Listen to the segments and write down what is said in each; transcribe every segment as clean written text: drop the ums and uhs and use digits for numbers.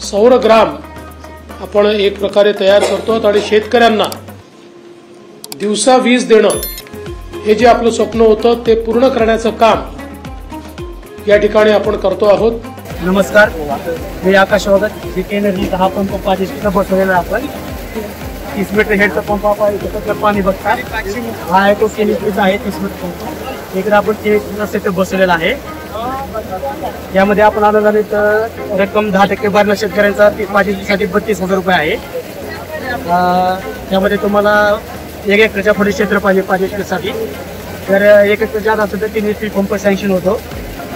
सौरग्राम आपण एक प्रकारे तयार करतो आणि शेतकऱ्यांना दिवसा वीज देणं हे जे आपलं स्वप्न होतं ते पूर्ण करण्याचं काम या ठिकाणी आपण करतो आहोत। नमस्कार, मी आकाश वगत जीके एनर्जी हा पंप 5 बसवलेला आपण 30 मीटर हेडचा पंप आपण पाणी बघता। हा आहे तो केमिकलचा आहे 30 मीटर पंप। इकडे आपण सेटअप बसवलेला आहे। यामध्ये आपण अनुदानित रक्कम 10% भरणं शेतकऱ्यांचा 5साठी 32,000 रुपये आहे। यामध्ये तुम्हाला 1 एकरच्या पुढे क्षेत्र पाहिजे 5 एकरसाठी। तर 1 एकर जास्त असेल तर 3 HP पंप सँक्शन होतो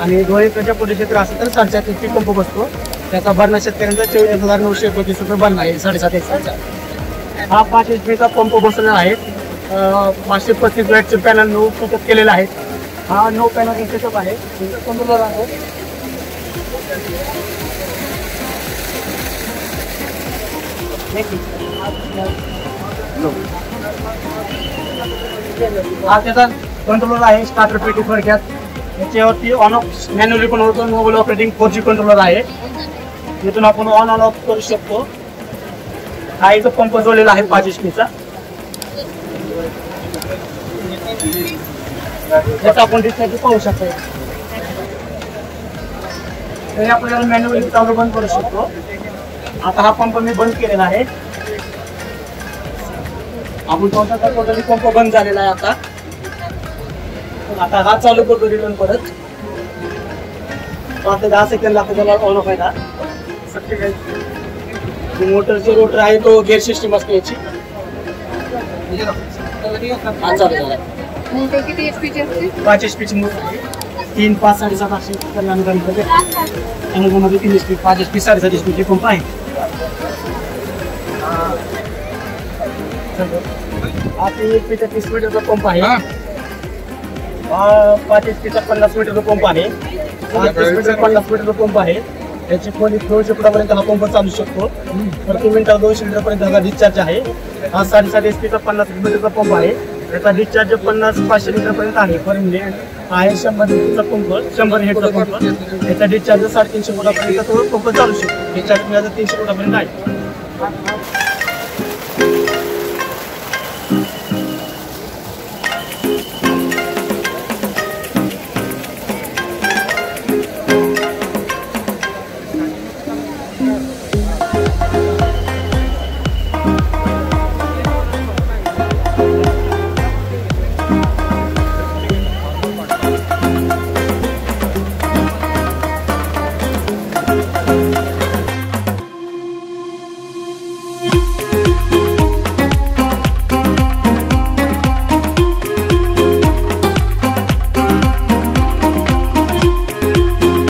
आणि 2 एकरच्या पुढे क्षेत्र असेल तर 4.5 HP पंप बसतो। त्याचा भरणा शेतकऱ्यांचा 24,932 रुपये भरणा आहे 7.5 एकरचा। हा 5 HPचा पंप बसवलेला आहे। 535 वॅटचे पॅनल 9 सेटअप केलेला आहे। हा 9 पॅनल सेटअप आहे। कंट्रोलर आहे। हा त्याचा कंट्रोलर आहे स्टार्टर पेटी थोडक्यात। याच्यावरती ऑन ऑफ मॅन्युअली पण होतो। मोबाईल ऑपरेटिंग 4G कंट्रोलर आहे। इथून आपण ऑन ऑफ करू शकतो। हा इथं पंप जोडलेला आहे 5 HPचा। याचा आपण डिस्प्ले पाहू शकतो। तरी आपल्याला मॅन्युअली चालू बंद करू शकतो। आता हा पंप मी बंद केलेला आहे। आपण टोटली पंप बंद झालेला आहे। आता हा चालू करतो रिटर्न परत। आता 10 सेकंद लागतात त्याला ऑन ऑफ व्हायला। मोटरचे रोटर आहे तो गेअर सिस्टम असते याची। हा चालू झाला। मोटर किती एचपीची असते? 5 HPची मोटर आहे। 3, 5, 7.5 अशी अनुदानित अनुदानामध्ये 3 HP 5 HP 7.5 HPची पंप आहे। हा 3 HPचा 30 मीटरचा पंप आहे। हा 5 HPचा 50 मीटरचा पंप आहे। 50 मीटरचा पंप आहे। याची खोली 200 फुटापर्यंत हा पंप चालू शकतो। प्रति मिनिटाला 200 लिटरपर्यंत हा डिस्चार्ज आहे। हा 7.5 HPचा 50 मीटरचा पंप आहे। याचा डिस्चार्ज 50-500 लिटरपर्यंत आहे। पर मिनिट आहे 100 लिटरचा पंप 100 हेडचा पंप। याचा डिस्चार्ज 350 फुटापर्यंत तो पंप चालू शकतो। डिस्चार्ज 300 फुटापर्यंत आहे।